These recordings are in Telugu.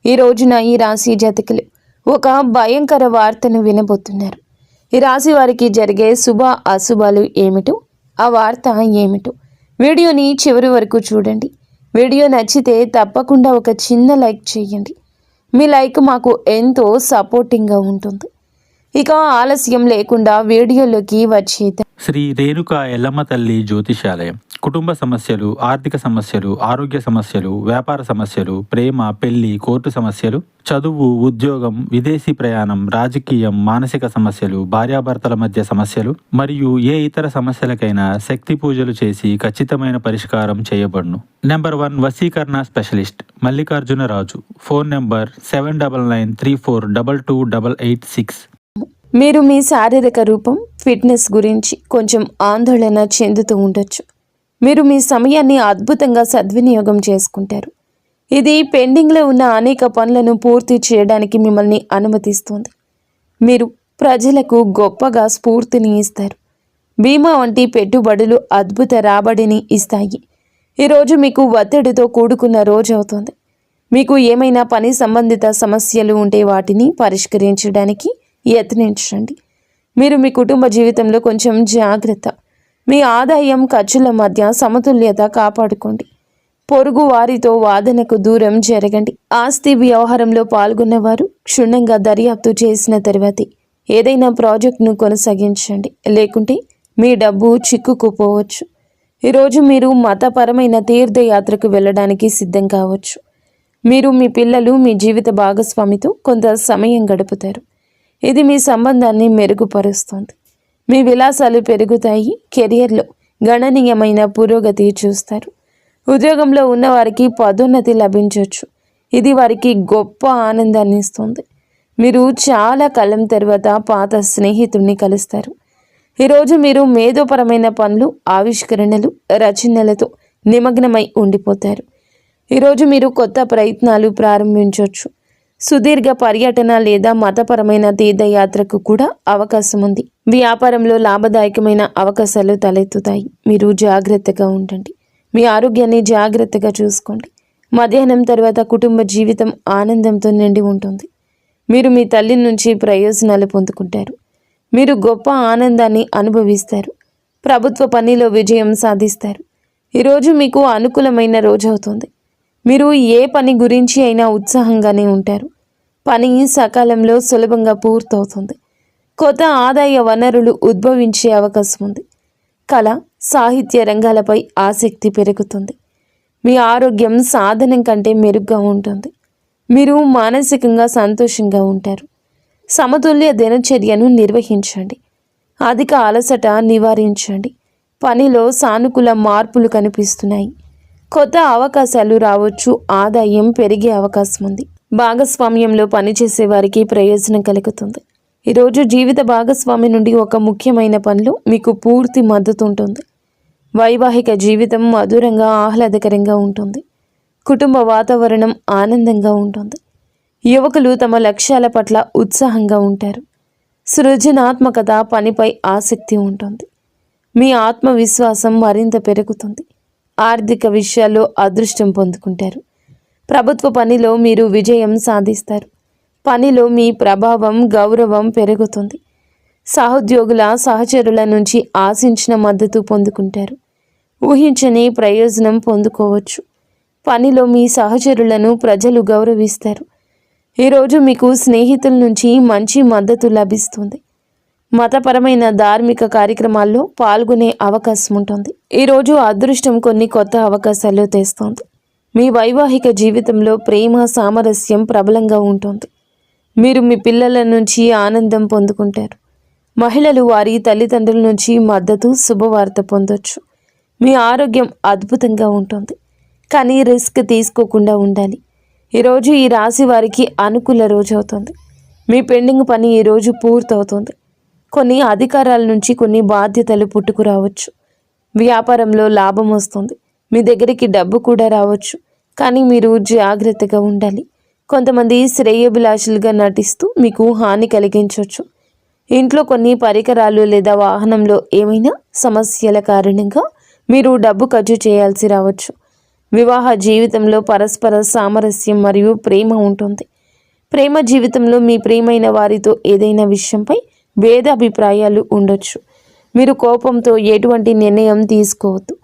ఈ రోజున ఈ రాశి జాతకులు ఒక భయంకర వార్తను వినబోతున్నారు. ఈ రాశి వారికి జరిగే శుభ అశుభాలు ఏమిటో, ఆ వార్త ఏమిటో వీడియోని చివరి వరకు చూడండి. వీడియో నచ్చితే తప్పకుండా ఒక చిన్న లైక్ చేయండి. మీ లైక్ మాకు ఎంతో సపోర్టింగ్గా ఉంటుంది. ఇక ఆలస్యం లేకుండా వీడియోలోకి వచ్చేద్దాం. శ్రీ రేణుకా ఎల్లమ్మ తల్లి జ్యోతిషాలయం. కుటుంబ సమస్యలు, ఆర్థిక సమస్యలు, ఆరోగ్య సమస్యలు, వ్యాపార సమస్యలు, ప్రేమ, పెళ్లి, కోర్టు సమస్యలు, చదువు, ఉద్యోగం, విదేశీ ప్రయాణం, రాజకీయం, మానసిక సమస్యలు, భార్యాభర్తల మధ్య సమస్యలు మరియు ఏ ఇతర సమస్యలకైనా శక్తి పూజలు చేసి ఖచ్చితమైన పరిష్కారం చేయబడును. నెంబర్ 1 వశీకరణ specialist Mallikarjuna Raju. Phone number 7993422886. మీరు మీ శారీరక రూపం, ఫిట్నెస్ గురించి కొంచెం ఆందోళన చెందుతూ ఉండొచ్చు. మీరు మీ సమయాన్ని అద్భుతంగా సద్వినియోగం చేసుకుంటారు. ఇది పెండింగ్లో ఉన్న అనేక పనులను పూర్తి చేయడానికి మిమ్మల్ని అనుమతిస్తుంది. మీరు ప్రజలకు గొప్పగా స్ఫూర్తిని ఇస్తారు. బీమా వంటి పెట్టుబడులు అద్భుత రాబడిని ఇస్తాయి. ఈరోజు మీకు ఒత్తిడితో కూడుకున్న రోజు అవుతుంది. మీకు ఏమైనా పని సంబంధిత సమస్యలు ఉంటే వాటిని పరిష్కరించడానికి యత్నించండి. మీరు మీ కుటుంబ జీవితంలో కొంచెం జాగ్రత్త. మీ ఆదాయం ఖర్చుల మధ్య సమతుల్యత కాపాడుకోండి. పొరుగు వారితో వాదనకు దూరం జరగండి. ఆస్తి వ్యవహారంలో పాల్గొన్నవారు క్షుణ్ణంగా దర్యాప్తు చేసిన తర్వాతే ఏదైనా ప్రాజెక్టును కొనసాగించండి, లేకుంటే మీ డబ్బు చిక్కుకుపోవచ్చు. ఈరోజు మీరు మతపరమైన తీర్థయాత్రకు వెళ్ళడానికి సిద్ధం కావచ్చు. మీరు మీ పిల్లలు, మీ జీవిత భాగస్వామితో కొంత సమయం గడుపుతారు. ఇది మీ సంబంధాన్ని మెరుగుపరుస్తుంది. మీ విలాసాలు పెరుగుతాయి. కెరియర్లో గణనీయమైన పురోగతి చూస్తారు. ఉద్యోగంలో ఉన్నవారికి పదోన్నతి లభించవచ్చు. ఇది వారికి గొప్ప ఆనందాన్ని ఇస్తుంది. మీరు చాలా కాలం తర్వాత పాత స్నేహితుడిని కలుస్తారు. ఈరోజు మీరు మేధోపరమైన పనులు, ఆవిష్కరణలు, రచనలతో నిమగ్నమై ఉండిపోతారు. ఈరోజు మీరు కొత్త ప్రయత్నాలు ప్రారంభించవచ్చు. సుదీర్ఘ పర్యటన లేదా మతపరమైన తీర్థయాత్రకు కూడా అవకాశం ఉంది. వ్యాపారంలో లాభదాయకమైన అవకాశాలు తలెత్తుతాయి. మీరు జాగ్రత్తగా ఉండండి. మీ ఆరోగ్యాన్ని జాగ్రత్తగా చూసుకోండి. మధ్యాహ్నం తర్వాత కుటుంబ జీవితం ఆనందంతో నిండి ఉంటుంది. మీరు మీ తల్లి నుంచి ప్రయోజనాలు పొందుకుంటారు. మీరు గొప్ప ఆనందాన్ని అనుభవిస్తారు. ప్రభుత్వ పనిలో విజయం సాధిస్తారు. ఈరోజు మీకు అనుకూలమైన రోజు అవుతుంది. మీరు ఏ పని గురించి అయినా ఉత్సాహంగానే ఉంటారు. పని సకాలంలో సులభంగా పూర్తవుతుంది. కొత్త ఆదాయ వనరులు ఉద్భవించే అవకాశం ఉంది. కళ, సాహిత్య రంగాలపై ఆసక్తి పెరుగుతుంది. మీ ఆరోగ్యం సాధనం కంటే మెరుగ్గా ఉంటుంది. మీరు మానసికంగా సంతోషంగా ఉంటారు. సమతుల్య దినచర్యను నిర్వహించండి. అధిక అలసట నివారించండి. పనిలో సానుకూల మార్పులు కనిపిస్తున్నాయి. కొత్త అవకాశాలు రావచ్చు. ఆదాయం పెరిగే అవకాశం ఉంది. భాగస్వామ్యంలో పనిచేసే వారికి ప్రయోజనం కలుగుతుంది. ఈరోజు జీవిత భాగస్వామి నుండి ఒక ముఖ్యమైన పనిలో మీకు పూర్తి మద్దతు ఉంటుంది. వైవాహిక జీవితం మధురంగా, ఆహ్లాదకరంగా ఉంటుంది. కుటుంబ వాతావరణం ఆనందంగా ఉంటుంది. యువకులు తమ లక్ష్యాల పట్ల ఉత్సాహంగా ఉంటారు. సృజనాత్మకత, పనిపై ఆసక్తి ఉంటుంది. మీ ఆత్మవిశ్వాసం మరింత పెరుగుతుంది. ఆర్థిక విషయాల్లో అదృష్టం పొందుకుంటారు. ప్రభుత్వ పనిలో మీరు విజయం సాధిస్తారు. పనిలో మీ ప్రభావం, గౌరవం పెరుగుతుంది. సహోద్యోగుల, సహచరుల నుంచి ఆశించిన మద్దతు పొందుకుంటారు. ఊహించని ప్రయోజనం పొందుకోవచ్చు. పనిలో మీ సహచరులను ప్రజలు గౌరవిస్తారు. ఈరోజు మీకు స్నేహితుల నుంచి మంచి మద్దతు లభిస్తుంది. మతపరమైన ధార్మిక కార్యక్రమాల్లో పాల్గొనే అవకాశం ఉంటుంది. ఈరోజు అదృష్టం కొన్ని కొత్త అవకాశాలు తెస్తుంది. మీ వైవాహిక జీవితంలో ప్రేమ, సామరస్యం ప్రబలంగా ఉంటుంది. మీరు మీ పిల్లల నుంచి ఆనందం పొందుకుంటారు. మహిళలు వారి తల్లిదండ్రుల నుంచి మద్దతు, శుభవార్త పొందొచ్చు. మీ ఆరోగ్యం అద్భుతంగా ఉంటుంది, కానీ రిస్క్ తీసుకోకుండా ఉండాలి. ఈరోజు ఈ రాశి వారికి అనుకూల రోజు అవుతుంది. మీ పెండింగ్ పని ఈరోజు పూర్తవుతుంది. కొన్ని అధికారాల నుంచి కొన్ని బాధ్యతలు పుట్టుకురావచ్చు. వ్యాపారంలో లాభం వస్తుంది. మీ దగ్గరికి డబ్బు కూడా రావచ్చు, కానీ మీరు జాగ్రత్తగా ఉండాలి. కొంతమంది శ్రేయోభిలాషులుగా నటిస్తూ మీకు హాని కలిగించవచ్చు. ఇంట్లో కొన్ని పరికరాలు లేదా వాహనంలో ఏమైనా సమస్యల కారణంగా మీరు డబ్బు ఖర్చు చేయాల్సి రావచ్చు. వివాహ జీవితంలో పరస్పర సామరస్యం మరియు ప్రేమ ఉంటుంది. ప్రేమ జీవితంలో మీ ప్రియమైన వారితో ఏదైనా విషయంపై భేదాభిప్రాయాలు ఉండొచ్చు. మీరు కోపంతో ఎటువంటి నిర్ణయం తీసుకోవద్దు.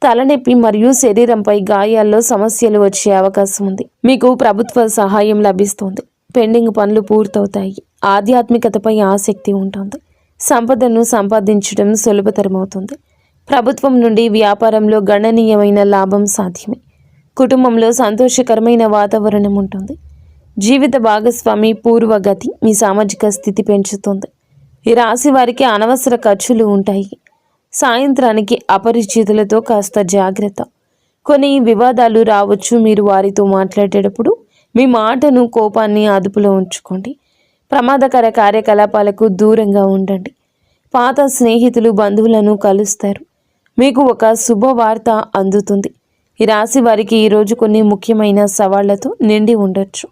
తలనొప్పి మరియు శరీరంపై గాయాల్లో సమస్యలు వచ్చే అవకాశం ఉంది. మీకు ప్రభుత్వ సహాయం లభిస్తుంది. పెండింగ్ పనులు పూర్తవుతాయి. ఆధ్యాత్మికతపై ఆసక్తి ఉంటుంది. సంపదను సంపాదించడం సులభతరమవుతుంది. ప్రభుత్వం నుండి వ్యాపారంలో గణనీయమైన లాభం సాధ్యమే. కుటుంబంలో సంతోషకరమైన వాతావరణం ఉంటుంది. జీవిత భాగస్వామి పూర్వగతి మీ సామాజిక స్థితి పెంచుతుంది. ఈ రాశి వారికి అనవసర ఖర్చులు ఉంటాయి. సాయంత్రానికి అపరిచితులతో కాస్త జాగ్రత్త. కొన్ని వివాదాలు రావచ్చు. మీరు వారితో మాట్లాడేటప్పుడు మీ మాటను కోపాన్ని అదుపులో ఉంచుకోండి. ప్రమాదకర కార్యకలాపాలకు దూరంగా ఉండండి. పాత స్నేహితులు బంధువులను కలుస్తారు. మీకు ఒక శుభవార్త అందుతుంది. ఈ రాశి వారికి ఈరోజు కొన్ని ముఖ్యమైన సవాళ్లతో నిండి ఉండొచ్చు.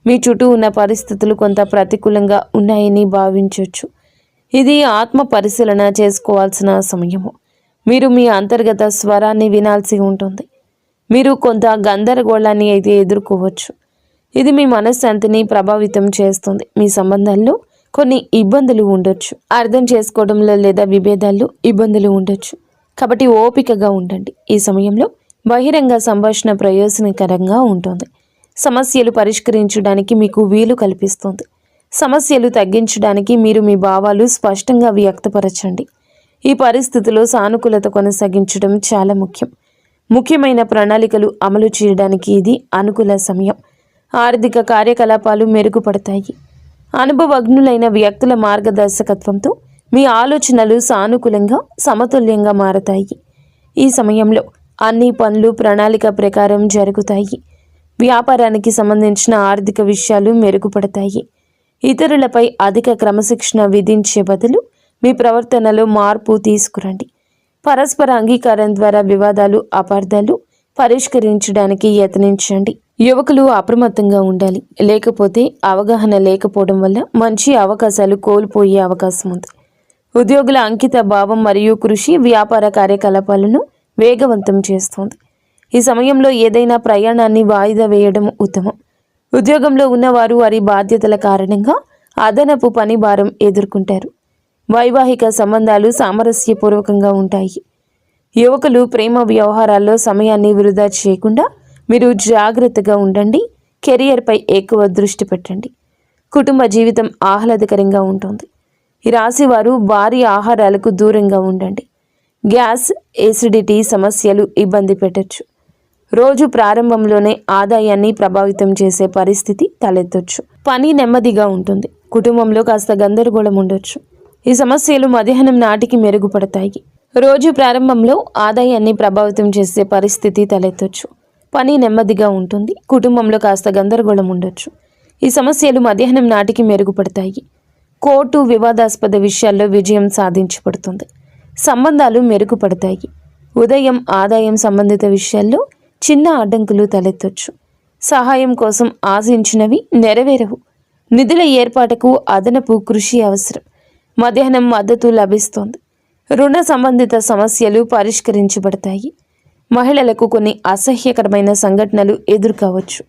మీ చుట్టూ ఉన్న పరిస్థితులు కొంత ప్రతికూలంగా ఉన్నాయని భావించవచ్చు. ఇది ఆత్మ పరిశీలన చేసుకోవాల్సిన సమయము. మీరు మీ అంతర్గత స్వరాన్ని వినాల్సి ఉంటుంది. మీరు కొంత గందరగోళాన్ని అయితే ఎదుర్కోవచ్చు. ఇది మీ మనశ్శాంతిని ప్రభావితం చేస్తుంది. మీ సంబంధాల్లో కొన్ని ఇబ్బందులు ఉండొచ్చు. అర్థం చేసుకోవడంలో లేదా విభేదాల్లో ఇబ్బందులు ఉండొచ్చు. కాబట్టి ఓపికగా ఉండండి. ఈ సమయంలో బహిరంగ సంభాషణ ప్రయోజనకరంగా ఉంటుంది. సమస్యలు పరిష్కరించడానికి మీకు వీలు కల్పిస్తుంది. సమస్యలు తగ్గించడానికి మీరు మీ భావాలు స్పష్టంగా వ్యక్తపరచండి. ఈ పరిస్థితిలో సానుకూలత కొనసాగించడం చాలా ముఖ్యం. ముఖ్యమైన ప్రణాళికలు అమలు చేయడానికి ఇది అనుకూల సమయం. ఆర్థిక కార్యకలాపాలు మెరుగుపడతాయి. అనుభవజ్ఞులైన వ్యక్తుల మార్గదర్శకత్వంతో మీ ఆలోచనలు సానుకూలంగా సమతుల్యంగా మారతాయి. ఈ సమయంలో అన్ని పనులు ప్రణాళిక ప్రకారం జరుగుతాయి. వ్యాపారానికి సంబంధించిన ఆర్థిక విషయాలు మెరుగుపడతాయి. ఇతరులపై అధిక క్రమశిక్షణ విధించే బదులు మీ ప్రవర్తనలో మార్పు తీసుకురండి. పరస్పర అంగీకారం ద్వారా వివాదాలు అపార్థాలు పరిష్కరించడానికి యత్నించండి. యువకులు అప్రమత్తంగా ఉండాలి. లేకపోతే అవగాహన లేకపోవడం వల్ల మంచి అవకాశాలు కోల్పోయే అవకాశం ఉంది. ఉద్యోగుల అంకిత భావం మరియు కృషి వ్యాపార కార్యకలాపాలను వేగవంతం చేస్తుంది. ఈ సమయంలో ఏదైనా ప్రయాణాన్ని వాయిదా వేయడం ఉత్తమం. ఉద్యోగంలో ఉన్నవారు వారి బాధ్యతల కారణంగా అదనపు పని భారం ఎదుర్కొంటారు. వైవాహిక సంబంధాలు సామరస్యపూర్వకంగా ఉంటాయి. యువకులు ప్రేమ వ్యవహారాల్లో సమయాన్ని వృధా చేయకుండా మీరు జాగ్రత్తగా ఉండండి. కెరియర్పై ఎక్కువ దృష్టి పెట్టండి. కుటుంబ జీవితం ఆహ్లాదకరంగా ఉంటుంది. ఈ రాశి వారు భారీ ఆహారాలకు దూరంగా ఉండండి. గ్యాస్, ఎసిడిటీ సమస్యలు ఇబ్బంది పెట్టచ్చు. రోజు ప్రారంభంలోనే ఆదాయాన్ని ప్రభావితం చేసే పరిస్థితి తలెత్తొచ్చు. పని నెమ్మదిగా ఉంటుంది. కుటుంబంలో కాస్త గందరగోళం ఉండొచ్చు. ఈ సమస్యలు మధ్యాహ్నం నాటికి మెరుగుపడతాయి. రోజు ప్రారంభంలో ఆదాయాన్ని ప్రభావితం చేసే పరిస్థితి తలెత్తొచ్చు. పని నెమ్మదిగా ఉంటుంది. కుటుంబంలో కాస్త గందరగోళం ఉండొచ్చు. ఈ సమస్యలు మధ్యాహ్నం నాటికి మెరుగుపడతాయి. కోర్టు వివాదాస్పద విషయాల్లో విజయం సాధించబడుతుంది. సంబంధాలు మెరుగుపడతాయి. ఉదయం ఆదాయం సంబంధిత విషయాల్లో చిన్న అడ్డంకులు తలెత్తొచ్చు. సహాయం కోసం ఆశించినవి నెరవేరవు. నిధుల ఏర్పాటుకు అదనపు కృషి అవసరం. మధ్యాహ్నం మద్దతు లభిస్తోంది. రుణ సంబంధిత సమస్యలు పరిష్కరించబడతాయి. మహిళలకు కొన్ని అసహ్యకరమైన సంఘటనలు ఎదుర్కోవచ్చు.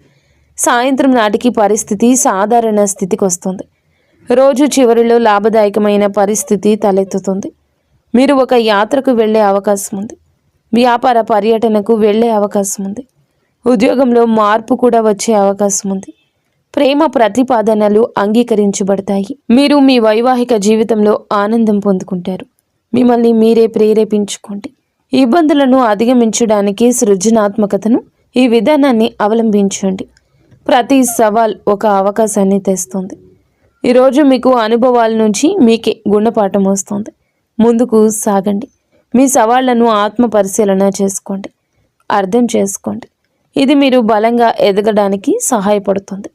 సాయంత్రం నాటికి పరిస్థితి సాధారణ స్థితికి వస్తుంది. రోజు చివరిలో లాభదాయకమైన పరిస్థితి తలెత్తుతుంది. మీరు ఒక యాత్రకు వెళ్ళే అవకాశం ఉంది. వ్యాపార పర్యటనకు వెళ్ళే అవకాశం ఉంది. ఉద్యోగంలో మార్పు కూడా వచ్చే అవకాశం ఉంది. ప్రేమ ప్రతిపాదనలు అంగీకరించబడతాయి. మీరు మీ వైవాహిక జీవితంలో ఆనందం పొందుకుంటారు. మిమ్మల్ని మీరే ప్రేరేపించుకోండి. ఇబ్బందులను అధిగమించడానికి సృజనాత్మకతను ఈ విధానాన్ని అవలంబించండి. ప్రతి సవాల్ ఒక అవకాశాన్ని తెస్తుంది. ఈరోజు మీకు అనుభవాల నుంచి మీకే గుణపాఠం వస్తుంది. ముందుకు సాగండి. మీ సవాళ్లను ఆత్మ పరిశీలన చేసుకోండి. అర్థం చేసుకోండి. ఇది మీరు బలంగా ఎదగడానికి సహాయపడుతుంది.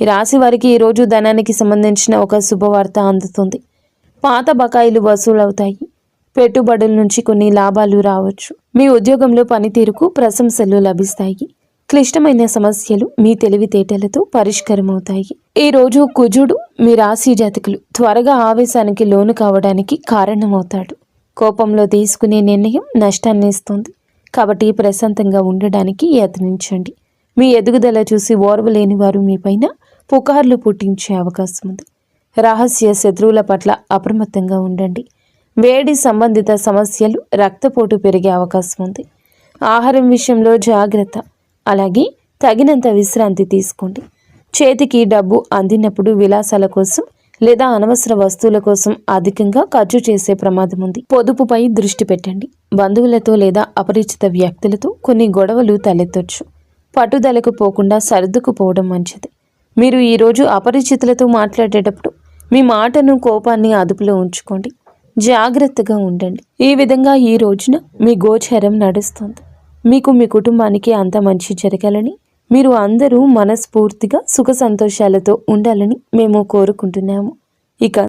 ఈ రాశి వారికి ఈరోజు ధనానికి సంబంధించిన ఒక శుభవార్త అందుతుంది. పాత బకాయిలు వసూలవుతాయి. పెట్టుబడుల నుంచి కొన్ని లాభాలు రావచ్చు. మీ ఉద్యోగంలో పనితీరుకు ప్రశంసలు లభిస్తాయి. క్లిష్టమైన సమస్యలు మీ తెలివితేటలతో పరిష్కారమవుతాయి. ఈ రోజు కుజుడు మీ రాశి జాతకులు త్వరగా ఆవేశానికి లోను కావడానికి కారణమవుతాడు. కోపంలో తీసుకునే నిర్ణయం నష్టాన్ని ఇస్తుంది. కాబట్టి ప్రశాంతంగా ఉండడానికి యత్నించండి. మీ ఎదుగుదల చూసి ఓర్వలేని వారు మీపైన పుకార్లు పుట్టించే అవకాశం ఉంది. రహస్య శత్రువుల పట్ల అప్రమత్తంగా ఉండండి. వేడి సంబంధిత సమస్యలు, రక్తపోటు పెరిగే అవకాశం ఉంది. ఆహారం విషయంలో జాగ్రత్త. అలాగే తగినంత విశ్రాంతి తీసుకోండి. చేతికి డబ్బు అందినప్పుడు విలాసాల కోసం లేదా అనవసర వస్తువుల కోసం అధికంగా ఖర్చు చేసే ప్రమాదం ఉంది. పొదుపుపై దృష్టి పెట్టండి. బంధువులతో లేదా అపరిచిత వ్యక్తులతో కొన్ని గొడవలు తలెత్తొచ్చు. పట్టుదలకు పోకుండా సర్దుకుపోవడం మంచిది. మీరు ఈరోజు అపరిచితులతో మాట్లాడేటప్పుడు మీ మాటను, కోపాన్ని అదుపులో ఉంచుకోండి. జాగ్రత్తగా ఉండండి. ఈ విధంగా ఈ రోజున మీ గోచారం నడుస్తుంది. మీకు, మీ కుటుంబానికి అంత మంచి జరగాలని, మీరు అందరూ మనస్ఫూర్తిగా సుఖ సంతోషాలతో ఉండాలని మేము కోరుకుంటున్నాము. ఇక